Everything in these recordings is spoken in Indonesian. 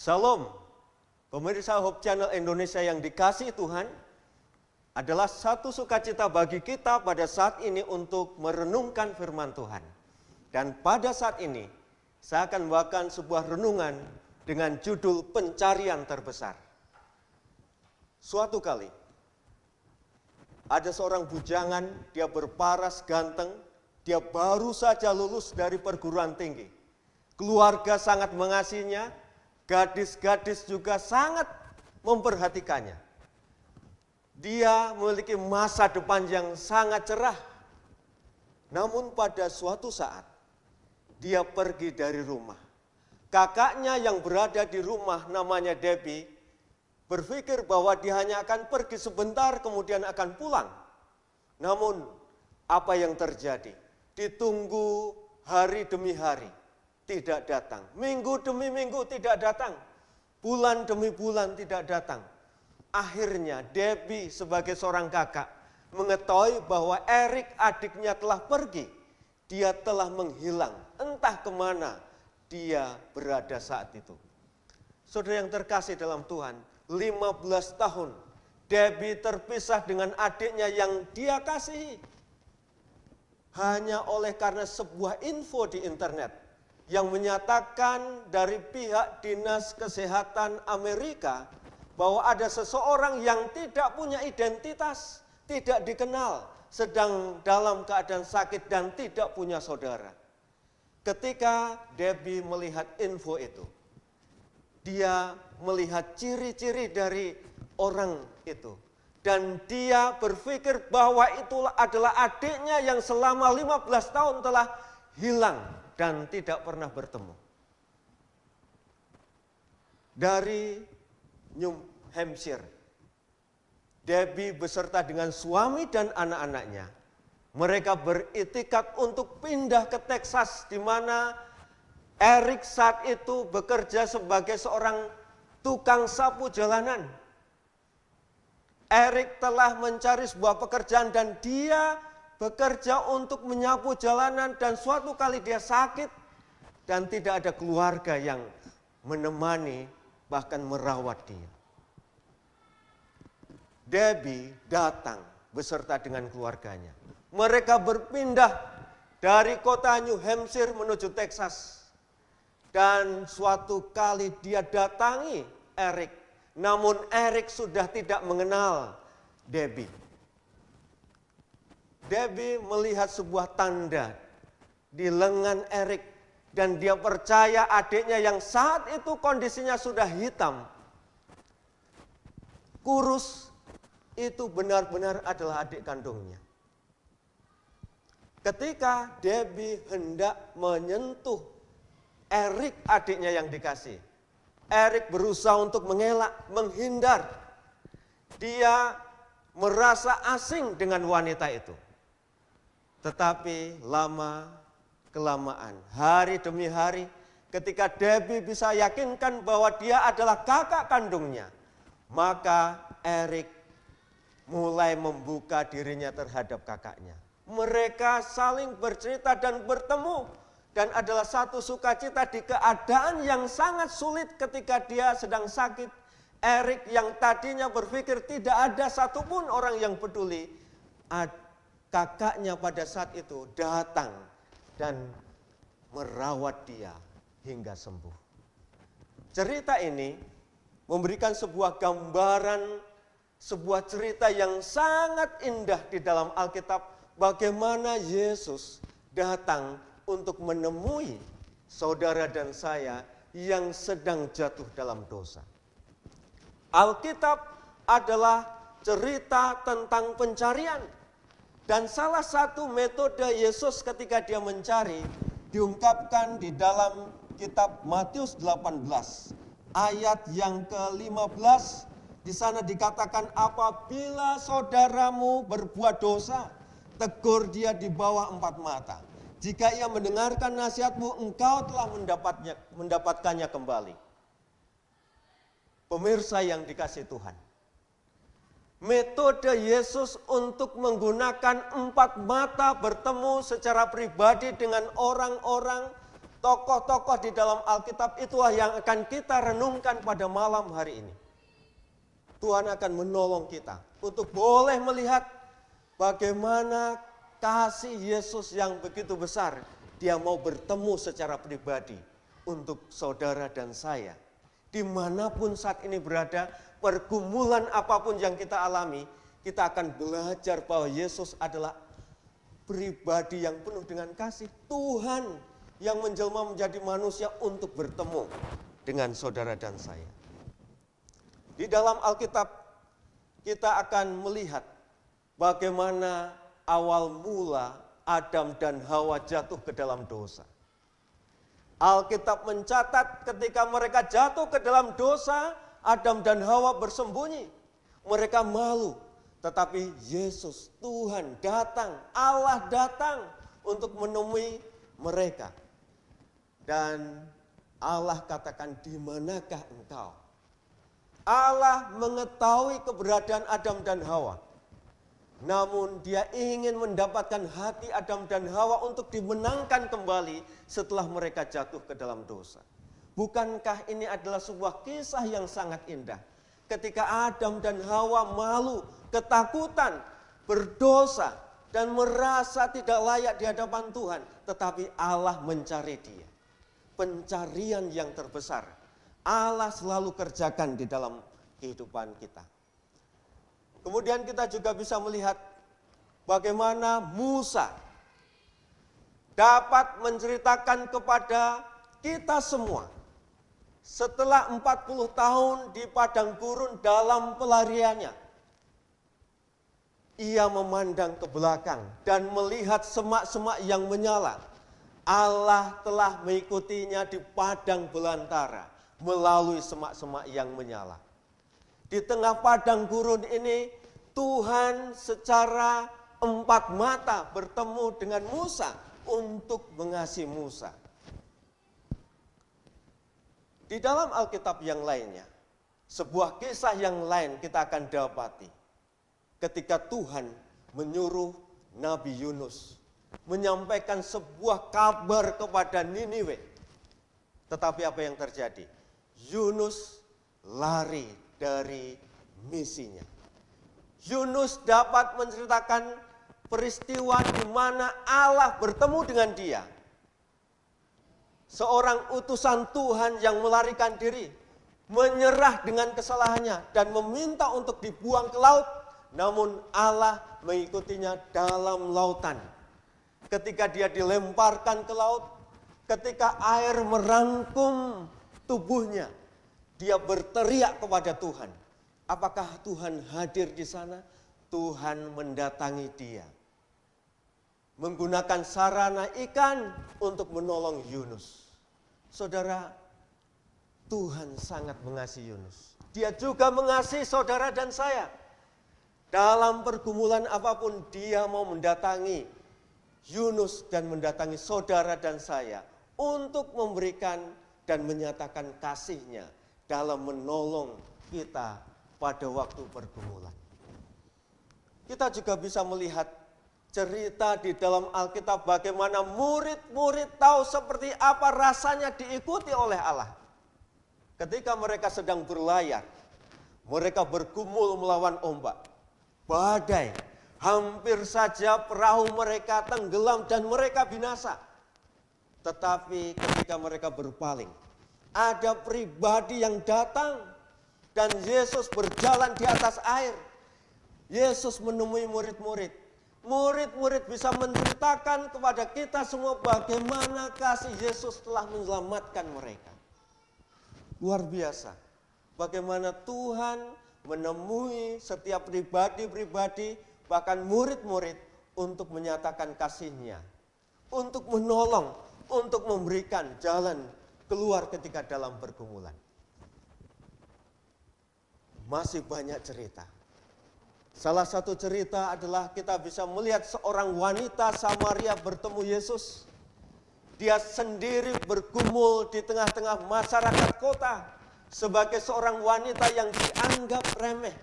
Salam, pemirsa Hope Channel Indonesia yang dikasihi Tuhan, adalah satu sukacita bagi kita pada saat ini untuk merenungkan firman Tuhan. Dan pada saat ini, saya akan membawakan sebuah renungan dengan judul Pencarian Terbesar. Suatu kali, ada seorang bujangan, dia berparas ganteng, dia baru saja lulus dari perguruan tinggi. Keluarga sangat mengasihinya, gadis-gadis juga sangat memperhatikannya. Dia memiliki masa depan yang sangat cerah. Namun pada suatu saat, dia pergi dari rumah. Kakaknya yang berada di rumah namanya Debbie, berpikir bahwa dia hanya akan pergi sebentar kemudian akan pulang. Namun apa yang terjadi? Ditunggu hari demi hari, tidak datang. Minggu demi minggu tidak datang. Bulan demi bulan tidak datang. Akhirnya Debbie sebagai seorang kakak mengetahui bahwa Eric adiknya telah pergi. Dia telah menghilang, entah kemana dia berada saat itu. Saudara yang terkasih dalam Tuhan, 15 tahun Debbie terpisah dengan adiknya yang dia kasihi. Hanya oleh karena sebuah info di internet yang menyatakan dari pihak Dinas Kesehatan Amerika bahwa ada seseorang yang tidak punya identitas, tidak dikenal, sedang dalam keadaan sakit dan tidak punya saudara. Ketika Debbie melihat info itu, dia melihat ciri-ciri dari orang itu. Dan dia berpikir bahwa itulah adalah adiknya yang selama 15 tahun telah hilang dan tidak pernah bertemu. Dari New Hampshire, Debbie beserta dengan suami dan anak-anaknya, mereka beriktikad untuk pindah ke Texas, di mana Eric saat itu bekerja sebagai seorang tukang sapu jalanan. Eric telah mencari sebuah pekerjaan dan dia bekerja untuk menyapu jalanan, dan suatu kali dia sakit dan tidak ada keluarga yang menemani bahkan merawat dia. Debbie datang beserta dengan keluarganya. Mereka berpindah dari kota New Hampshire menuju Texas. Dan suatu kali dia datangi Eric. Namun Eric sudah tidak mengenal Debbie. Debbie melihat sebuah tanda di lengan Eric. Dan dia percaya adiknya yang saat itu kondisinya sudah hitam, kurus, itu benar-benar adalah adik kandungnya. Ketika Debbie hendak menyentuh Eric, adiknya yang dikasih, Eric berusaha untuk mengelak, menghindar. Dia merasa asing dengan wanita itu. Tetapi lama-kelamaan, hari demi hari, ketika Debbie bisa yakinkan bahwa dia adalah kakak kandungnya, maka Eric mulai membuka dirinya terhadap kakaknya. Mereka saling bercerita dan bertemu. Dan adalah satu sukacita di keadaan yang sangat sulit ketika dia sedang sakit. Eric yang tadinya berpikir tidak ada satupun orang yang peduli, kakaknya pada saat itu datang dan merawat dia hingga sembuh. Cerita ini memberikan sebuah gambaran, sebuah cerita yang sangat indah di dalam Alkitab, bagaimana Yesus datang untuk menemui saudara dan saya yang sedang jatuh dalam dosa. Alkitab adalah cerita tentang pencarian. Dan salah satu metode Yesus ketika dia mencari diungkapkan di dalam kitab Matius 18 ayat yang ke-15. Di sana dikatakan, apabila saudaramu berbuat dosa, tegur dia di bawah 4 mata. Jika ia mendengarkan nasihatmu, engkau telah mendapatkannya kembali. Pemirsa yang dikasihi Tuhan, metode Yesus untuk menggunakan 4 mata bertemu secara pribadi dengan orang-orang tokoh-tokoh di dalam Alkitab itulah yang akan kita renungkan pada malam hari ini. Tuhan akan menolong kita untuk boleh melihat bagaimana kasih Yesus yang begitu besar. Dia mau bertemu secara pribadi untuk saudara dan saya. Dimanapun saat ini berada, pergumulan apapun yang kita alami, kita akan belajar bahwa Yesus adalah pribadi yang penuh dengan kasih. Tuhan yang menjelma menjadi manusia untuk bertemu dengan saudara dan saya. Di dalam Alkitab kita akan melihat bagaimana awal mula Adam dan Hawa jatuh ke dalam dosa. Alkitab mencatat ketika mereka jatuh ke dalam dosa, Adam dan Hawa bersembunyi. Mereka malu, tetapi Yesus, Tuhan datang, Allah datang untuk menemui mereka. Dan Allah katakan, "Di manakah engkau?" Allah mengetahui keberadaan Adam dan Hawa. Namun dia ingin mendapatkan hati Adam dan Hawa untuk dimenangkan kembali setelah mereka jatuh ke dalam dosa. Bukankah ini adalah sebuah kisah yang sangat indah? Ketika Adam dan Hawa malu, ketakutan, berdosa, dan merasa tidak layak di hadapan Tuhan. Tetapi Allah mencari dia. Pencarian yang terbesar Allah selalu kerjakan di dalam kehidupan kita. Kemudian kita juga bisa melihat bagaimana Musa dapat menceritakan kepada kita semua setelah 40 tahun di padang gurun dalam pelariannya. Ia memandang ke belakang dan melihat semak-semak yang menyala. Allah telah mengikutinya di padang belantara melalui semak-semak yang menyala. Di tengah padang gurun ini, Tuhan secara empat mata bertemu dengan Musa untuk mengasihi Musa. Di dalam Alkitab yang lainnya, sebuah kisah yang lain kita akan dapati. Ketika Tuhan menyuruh Nabi Yunus menyampaikan sebuah kabar kepada Niniwe. Tetapi apa yang terjadi? Yunus lari dari misinya. Yunus dapat menceritakan peristiwa di mana Allah bertemu dengan dia. Seorang utusan Tuhan yang melarikan diri, menyerah dengan kesalahannya dan meminta untuk dibuang ke laut. Namun Allah mengikutinya dalam lautan. Ketika dia dilemparkan ke laut, ketika air merangkum tubuhnya, dia berteriak kepada Tuhan. Apakah Tuhan hadir di sana? Tuhan mendatangi dia. Menggunakan sarana ikan untuk menolong Yunus. Saudara, Tuhan sangat mengasihi Yunus. Dia juga mengasihi saudara dan saya. Dalam pergumulan apapun dia mau mendatangi Yunus dan mendatangi saudara dan saya untuk memberikan dan menyatakan kasihnya dalam menolong kita pada waktu pergumulan. Kita juga bisa melihat cerita di dalam Alkitab bagaimana murid-murid tahu seperti apa rasanya diikuti oleh Allah. Ketika mereka sedang berlayar, mereka bergumul melawan ombak, badai, hampir saja perahu mereka tenggelam dan mereka binasa. Tetapi ketika mereka berpaling, ada pribadi yang datang dan Yesus berjalan di atas air. Yesus menemui murid-murid. Murid-murid bisa menceritakan kepada kita semua bagaimana kasih Yesus telah menyelamatkan mereka. Luar biasa. Bagaimana Tuhan menemui setiap pribadi-pribadi, bahkan murid-murid untuk menyatakan kasih-Nya. Untuk menolong, untuk memberikan jalan keluar ketika dalam pergumulan. Masih banyak cerita. Salah satu cerita adalah kita bisa melihat seorang wanita Samaria bertemu Yesus. Dia sendiri bergumul di tengah-tengah masyarakat kota sebagai seorang wanita yang dianggap remeh.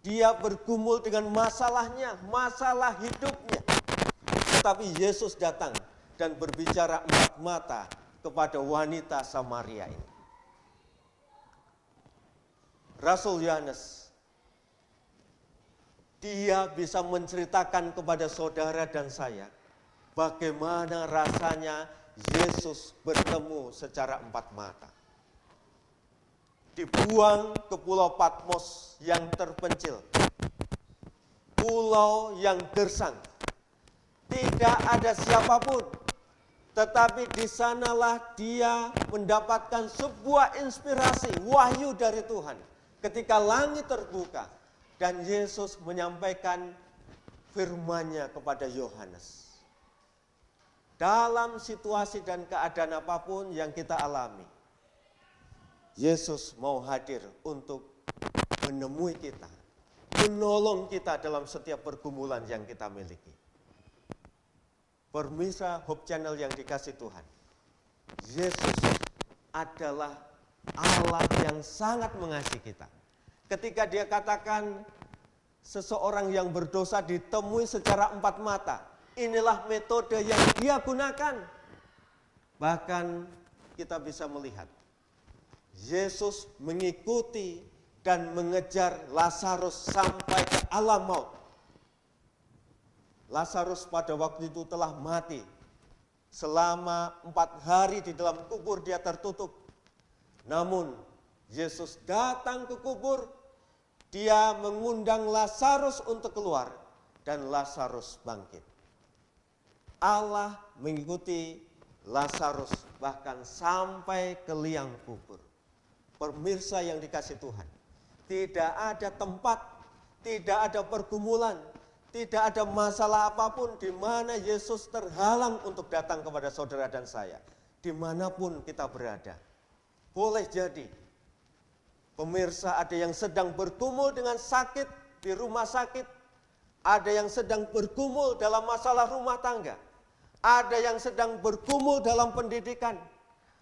Dia bergumul dengan masalahnya, masalah hidupnya. Tetapi Yesus datang dan berbicara empat mata kepada wanita Samaria ini. Rasul Yohanes, dia bisa menceritakan kepada saudara dan saya bagaimana rasanya Yesus bertemu secara empat mata. Dibuang ke pulau Patmos yang terpencil, pulau yang gersang, tidak ada siapapun, tetapi di sanalah dia mendapatkan sebuah inspirasi, wahyu dari Tuhan. Ketika langit terbuka dan Yesus menyampaikan firman-Nya kepada Yohanes. Dalam situasi dan keadaan apapun yang kita alami, Yesus mau hadir untuk menemui kita, menolong kita dalam setiap pergumulan yang kita miliki. Pemirsa Hope Channel yang dikasihi Tuhan, Yesus adalah Allah yang sangat mengasihi kita. Ketika dia katakan seseorang yang berdosa ditemui secara empat mata, inilah metode yang dia gunakan. Bahkan kita bisa melihat Yesus mengikuti dan mengejar Lazarus sampai ke alam maut. Lazarus pada waktu itu telah mati. Selama 4 hari di dalam kubur dia tertutup. Namun Yesus datang ke kubur, dia mengundang Lazarus untuk keluar dan Lazarus bangkit. Allah mengikuti Lazarus bahkan sampai ke liang kubur. Pemirsa yang dikasihi Tuhan, tidak ada tempat, tidak ada pergumulan, tidak ada masalah apapun di mana Yesus terhalang untuk datang kepada saudara dan saya, dimanapun kita berada. Boleh jadi, pemirsa ada yang sedang bergumul dengan sakit di rumah sakit, ada yang sedang bergumul dalam masalah rumah tangga, ada yang sedang bergumul dalam pendidikan,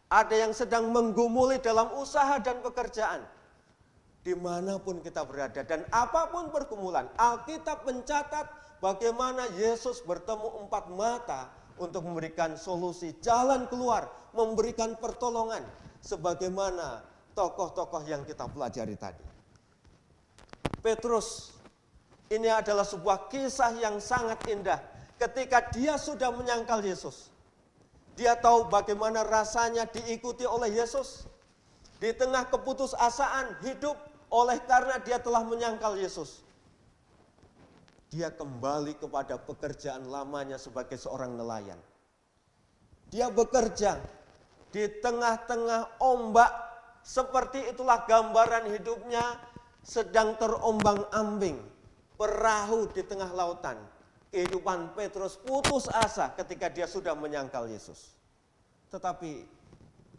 ada yang sedang menggumuli dalam usaha dan pekerjaan. Dimanapun kita berada dan apapun pergumulan, Alkitab mencatat bagaimana Yesus bertemu empat mata untuk memberikan solusi, jalan keluar, memberikan pertolongan. Sebagaimana tokoh-tokoh yang kita pelajari tadi. Petrus, ini adalah sebuah kisah yang sangat indah. Ketika dia sudah menyangkal Yesus, dia tahu bagaimana rasanya diikuti oleh Yesus. Di tengah keputusasaan hidup oleh karena dia telah menyangkal Yesus, dia kembali kepada pekerjaan lamanya sebagai seorang nelayan. Dia bekerja di tengah-tengah ombak, seperti itulah gambaran hidupnya sedang terombang-ambing, perahu di tengah lautan. Kehidupan Petrus putus asa ketika dia sudah menyangkal Yesus. Tetapi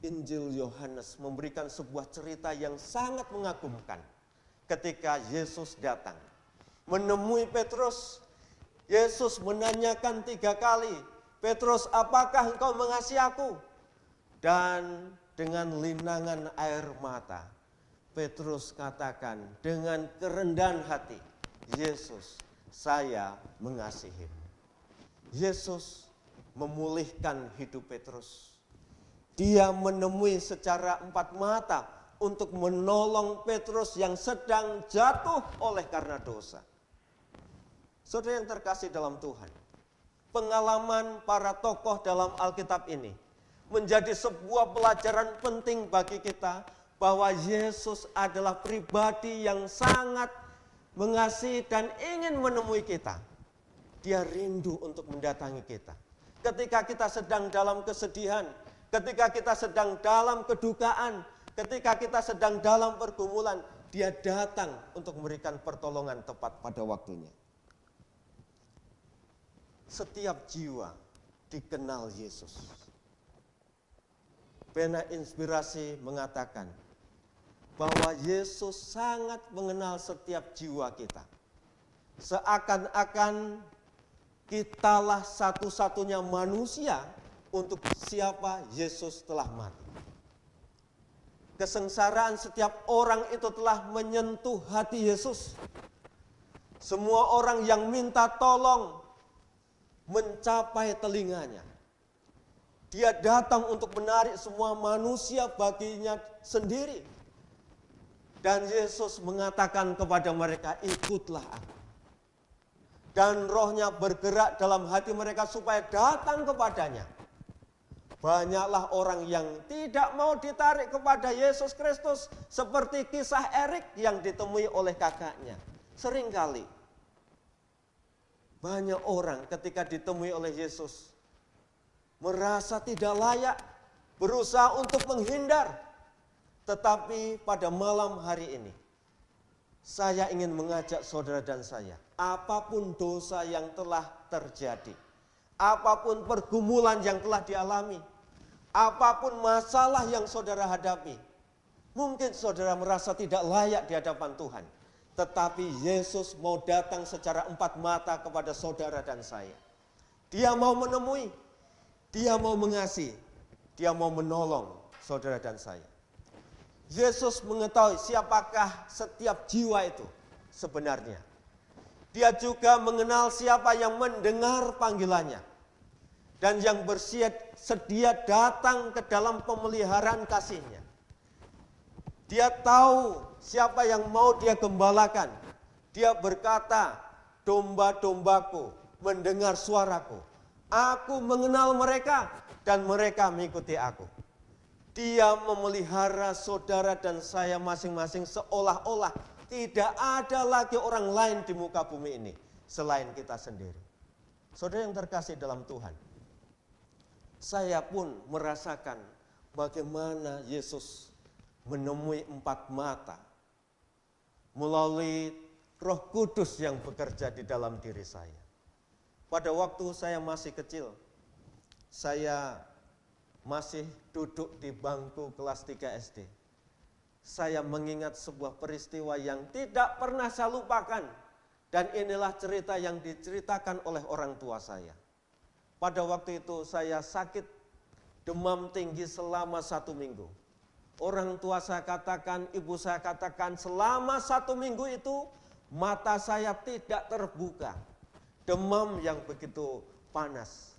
Injil Yohanes memberikan sebuah cerita yang sangat mengagumkan. Ketika Yesus datang menemui Petrus, Yesus menanyakan 3 kali, "Petrus, apakah engkau mengasihi aku?" Dan dengan linangan air mata, Petrus katakan dengan kerendahan hati, "Yesus, saya mengasihimu." Yesus memulihkan hidup Petrus. Dia menemui secara empat mata untuk menolong Petrus yang sedang jatuh oleh karena dosa. Saudara yang terkasih dalam Tuhan, pengalaman para tokoh dalam Alkitab ini menjadi sebuah pelajaran penting bagi kita bahwa Yesus adalah pribadi yang sangat mengasihi dan ingin menemui kita. Dia rindu untuk mendatangi kita. Ketika kita sedang dalam kesedihan, ketika kita sedang dalam kedukaan, ketika kita sedang dalam pergumulan, dia datang untuk memberikan pertolongan tepat pada waktunya. Setiap jiwa dikenal Yesus. Pena Inspirasi mengatakan bahwa Yesus sangat mengenal setiap jiwa kita. Seakan-akan kitalah satu-satunya manusia untuk siapa Yesus telah mati. Kesengsaraan setiap orang itu telah menyentuh hati Yesus. Semua orang yang minta tolong mencapai telinganya. Dia datang untuk menarik semua manusia baginya sendiri. Dan Yesus mengatakan kepada mereka, ikutlah aku. Dan rohnya bergerak dalam hati mereka supaya datang kepadanya. Banyaklah orang yang tidak mau ditarik kepada Yesus Kristus. Seperti kisah Erik yang ditemui oleh kakaknya. Seringkali banyak orang ketika ditemui oleh Yesus merasa tidak layak, berusaha untuk menghindar. Tetapi pada malam hari ini, saya ingin mengajak saudara dan saya, apapun dosa yang telah terjadi, apapun pergumulan yang telah dialami, apapun masalah yang saudara hadapi, mungkin saudara merasa tidak layak di hadapan Tuhan. Tetapi Yesus mau datang secara empat mata kepada saudara dan saya. Dia mau menemui, Dia mau mengasihi, Dia mau menolong saudara dan saya. Yesus mengetahui siapakah setiap jiwa itu sebenarnya. Dia juga mengenal siapa yang mendengar panggilannya. Dan yang bersedia datang ke dalam pemeliharaan kasih-Nya. Dia tahu siapa yang mau Dia gembalakan. Dia berkata, domba-dombaku mendengar suaraku. Aku mengenal mereka dan mereka mengikuti aku. Dia memelihara saudara dan saya masing-masing seolah-olah tidak ada lagi orang lain di muka bumi ini selain kita sendiri. Saudara yang terkasih dalam Tuhan, saya pun merasakan bagaimana Yesus menemui empat mata melalui Roh Kudus yang bekerja di dalam diri saya. Pada waktu saya masih kecil, saya masih duduk di bangku kelas 3 SD. Saya mengingat sebuah peristiwa yang tidak pernah saya lupakan. Dan inilah cerita yang diceritakan oleh orang tua saya. Pada waktu itu saya sakit demam tinggi selama 1 minggu. Orang tua saya katakan, ibu saya katakan selama 1 minggu itu mata saya tidak terbuka. Demam yang begitu panas.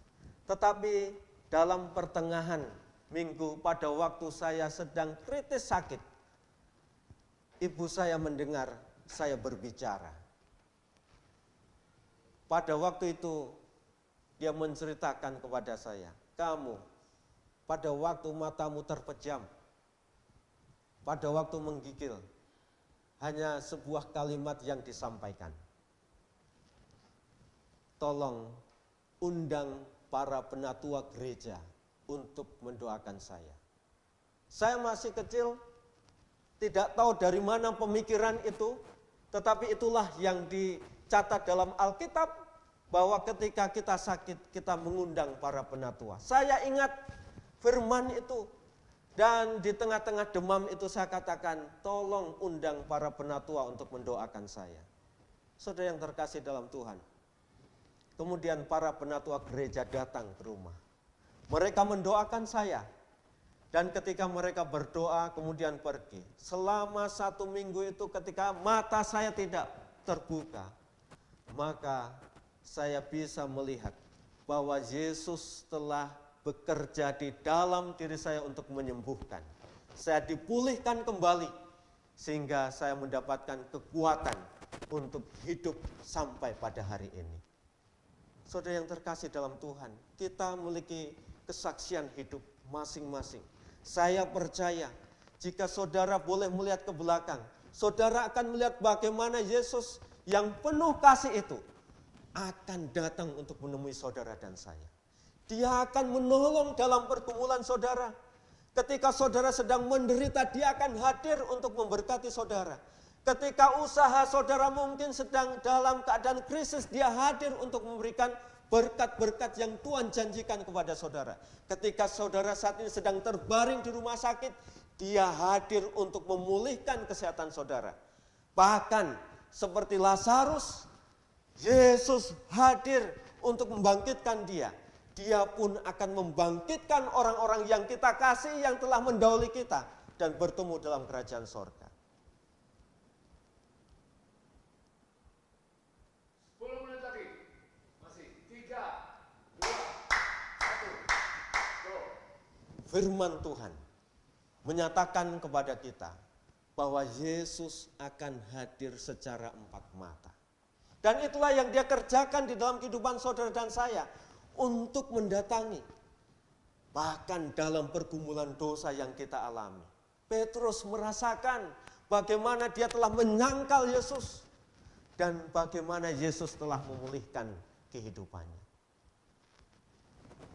Tetapi dalam pertengahan minggu pada waktu saya sedang kritis sakit, ibu saya mendengar saya berbicara. Pada waktu itu dia menceritakan kepada saya, kamu pada waktu matamu terpejam, pada waktu menggigil, hanya sebuah kalimat yang disampaikan. Tolong undang para penatua gereja untuk mendoakan saya. Saya masih kecil, tidak tahu dari mana pemikiran itu, tetapi itulah yang dicatat dalam Alkitab, bahwa ketika kita sakit, kita mengundang para penatua. Saya ingat firman itu, dan di tengah-tengah demam itu saya katakan, tolong undang para penatua untuk mendoakan saya. Saudara yang terkasih dalam Tuhan, kemudian para penatua gereja datang ke rumah. Mereka mendoakan saya. Dan ketika mereka berdoa kemudian pergi. Selama 1 minggu itu ketika mata saya tidak terbuka, maka saya bisa melihat bahwa Yesus telah bekerja di dalam diri saya untuk menyembuhkan. Saya dipulihkan kembali sehingga saya mendapatkan kekuatan untuk hidup sampai pada hari ini. Saudara yang terkasih dalam Tuhan, kita memiliki kesaksian hidup masing-masing. Saya percaya jika saudara boleh melihat ke belakang, saudara akan melihat bagaimana Yesus yang penuh kasih itu akan datang untuk menemui saudara dan saya. Dia akan menolong dalam pergumulan saudara. Ketika saudara sedang menderita, Dia akan hadir untuk memberkati saudara. Ketika usaha saudara mungkin sedang dalam keadaan krisis, Dia hadir untuk memberikan berkat-berkat yang Tuhan janjikan kepada saudara. Ketika saudara saat ini sedang terbaring di rumah sakit, Dia hadir untuk memulihkan kesehatan saudara. Bahkan seperti Lazarus, Yesus hadir untuk membangkitkan dia. Dia pun akan membangkitkan orang-orang yang kita kasih, yang telah mendahului kita, dan bertemu dalam kerajaan sorga. firman Tuhan menyatakan kepada kita bahwa Yesus akan hadir secara empat mata. Dan itulah yang dia kerjakan di dalam kehidupan saudara dan saya, untuk mendatangi. Bahkan dalam pergumulan dosa yang kita alami, Petrus merasakan bagaimana dia telah menyangkal Yesus dan bagaimana Yesus telah memulihkan kehidupannya.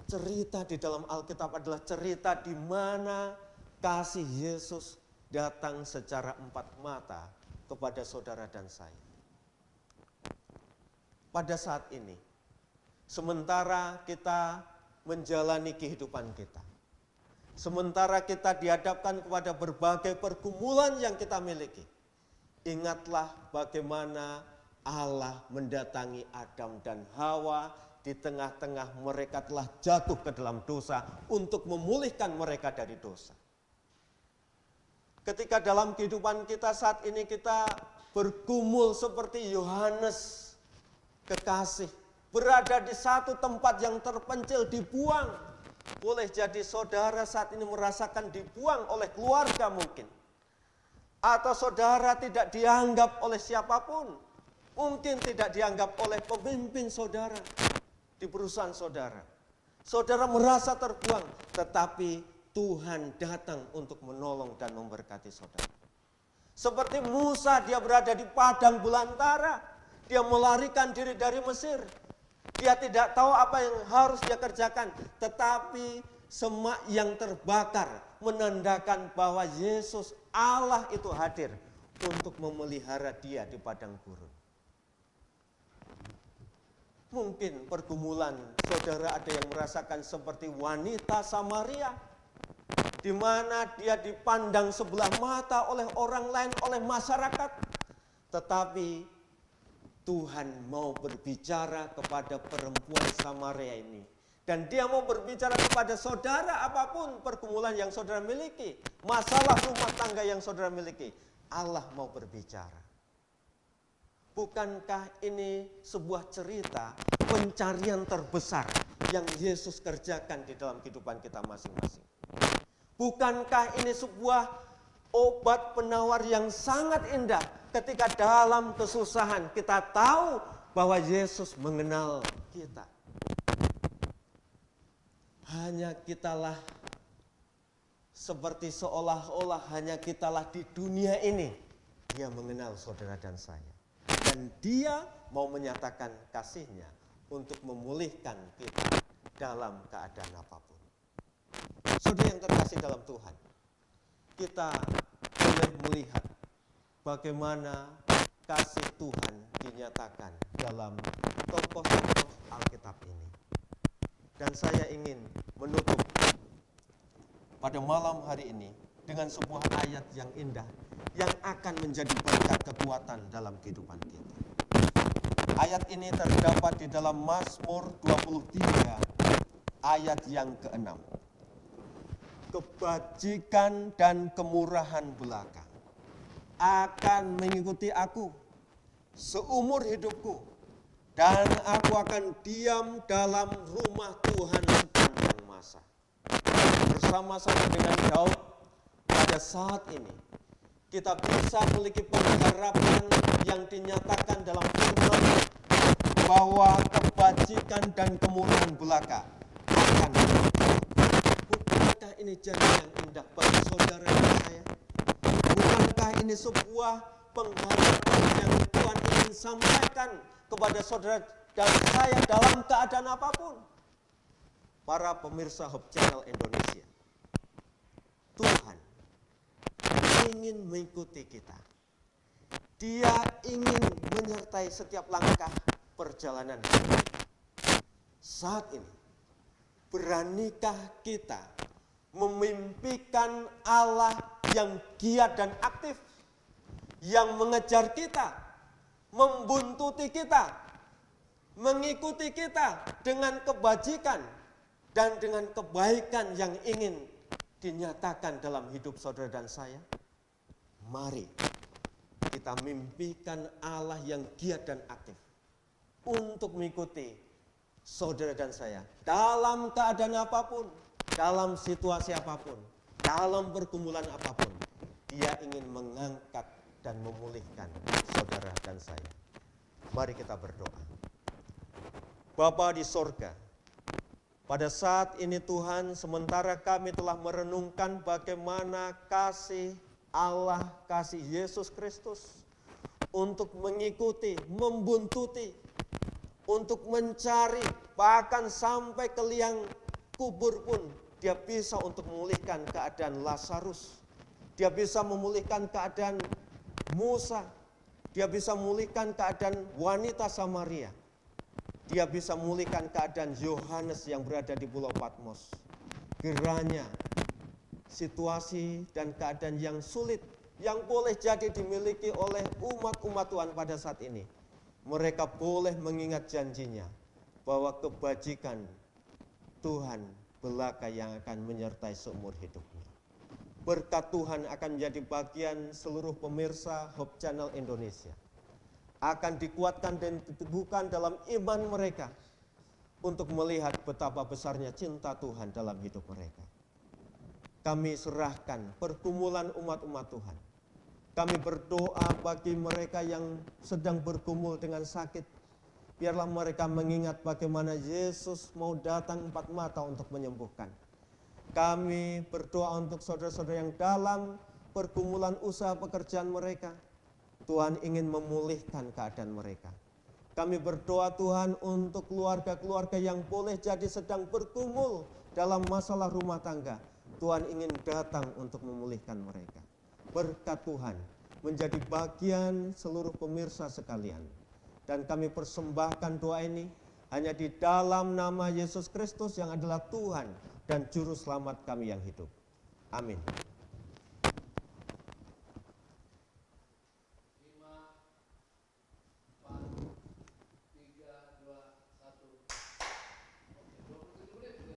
Cerita di dalam Alkitab adalah cerita di mana kasih Yesus datang secara empat mata kepada saudara dan saya. Pada saat ini, sementara kita menjalani kehidupan kita, sementara kita dihadapkan kepada berbagai pergumulan yang kita miliki, ingatlah bagaimana Allah mendatangi Adam dan Hawa di tengah-tengah mereka telah jatuh ke dalam dosa untuk memulihkan mereka dari dosa. Ketika dalam kehidupan kita saat ini kita bergumul seperti Yohanes kekasih, berada di satu tempat yang terpencil, dibuang. Boleh jadi saudara saat ini merasakan dibuang oleh keluarga mungkin. Atau saudara tidak dianggap oleh siapapun. Mungkin tidak dianggap oleh pemimpin saudara di perusahaan saudara. Saudara merasa terbuang, tetapi Tuhan datang untuk menolong dan memberkati saudara. Seperti Musa, dia berada di padang belantara. Dia melarikan diri dari Mesir. Dia tidak tahu apa yang harus dia kerjakan. Tetapi semak yang terbakar menandakan bahwa Yesus Allah itu hadir untuk memelihara dia di padang gurun. Mungkin pergumulan saudara ada yang merasakan seperti wanita Samaria, di mana dia dipandang sebelah mata oleh orang lain, oleh masyarakat. Tetapi Tuhan mau berbicara kepada perempuan Samaria ini. Dan dia mau berbicara kepada saudara apapun pergumulan yang saudara miliki. Masalah rumah tangga yang saudara miliki. Allah mau berbicara. Bukankah ini sebuah cerita pencarian terbesar yang Yesus kerjakan di dalam kehidupan kita masing-masing? Bukankah ini sebuah obat penawar yang sangat indah ketika dalam kesusahan kita tahu bahwa Yesus mengenal kita. Hanya kitalah seperti seolah-olah hanya kitalah di dunia ini. Dia mengenal saudara dan saya. Dan dia mau menyatakan kasihnya untuk memulihkan kita dalam keadaan apapun. Saudara yang terkasih dalam Tuhan, kita boleh melihat bagaimana kasih Tuhan dinyatakan dalam tokoh-tokoh Alkitab ini. Dan saya ingin menutup pada malam hari ini dengan sebuah ayat yang indah yang akan menjadi berkat kekuatan dalam kehidupan kita. Ayat ini terdapat di dalam Mazmur 23 ayat yang ke-6. Kebajikan dan kemurahan belaka akan mengikuti aku seumur hidupku, dan aku akan diam dalam rumah Tuhan sepanjang masa. Bersama-sama dengan Daud pada saat ini, kita bisa memiliki pengharapan yang dinyatakan dalam firman bahwa kebajikan dan kemurahan belaka akan mengikuti. Bukankah ini janji yang indah bagi saudara dan saya? Bukankah ini sebuah pengharapan yang Tuhan ingin sampaikan kepada saudara dan saya dalam keadaan apapun? Para pemirsa Hope Channel Indonesia, Tuhan ingin mengikuti kita. Dia ingin menyertai setiap langkah perjalanan kita. Saat ini, beranikah kita memimpikan Allah yang giat dan aktif, yang mengejar kita, membuntuti kita, mengikuti kita dengan kebajikan dan dengan kebaikan yang ingin dinyatakan dalam hidup saudara dan saya? Mari kita mimpikan Allah yang giat dan aktif untuk mengikuti saudara dan saya dalam keadaan apapun, dalam situasi apapun, dalam pergumulan apapun, Dia ingin mengangkat dan memulihkan saudara dan saya. Mari kita berdoa. Bapa di sorga, pada saat ini Tuhan, sementara kami telah merenungkan bagaimana kasih Allah, kasih Yesus Kristus untuk mengikuti, membuntuti, untuk mencari, bahkan sampai ke liang kubur pun Dia bisa untuk memulihkan keadaan Lazarus. Dia bisa memulihkan keadaan Musa. Dia bisa memulihkan keadaan wanita Samaria. Dia bisa memulihkan keadaan Yohanes yang berada di Pulau Patmos. Kiranya situasi dan keadaan yang sulit yang boleh jadi dimiliki oleh umat-umat Tuhan pada saat ini, mereka boleh mengingat janjinya bahwa kebajikan Tuhan belaka yang akan menyertai seumur hidupnya. Berkat Tuhan akan menjadi bagian seluruh pemirsa Hope Channel Indonesia. Akan dikuatkan dan diteguhkan dalam iman mereka untuk melihat betapa besarnya cinta Tuhan dalam hidup mereka. Kami serahkan pergumulan umat-umat Tuhan. Kami berdoa bagi mereka yang sedang bergumul dengan sakit. Biarlah mereka mengingat bagaimana Yesus mau datang empat mata untuk menyembuhkan. Kami berdoa untuk saudara-saudara yang dalam pergumulan usaha pekerjaan mereka. Tuhan ingin memulihkan keadaan mereka. Kami berdoa Tuhan untuk keluarga-keluarga yang boleh jadi sedang bergumul dalam masalah rumah tangga. Tuhan ingin datang untuk memulihkan mereka. Berkat Tuhan menjadi bagian seluruh pemirsa sekalian. Dan kami persembahkan doa ini hanya di dalam nama Yesus Kristus yang adalah Tuhan dan Juru Selamat kami yang hidup. Amin.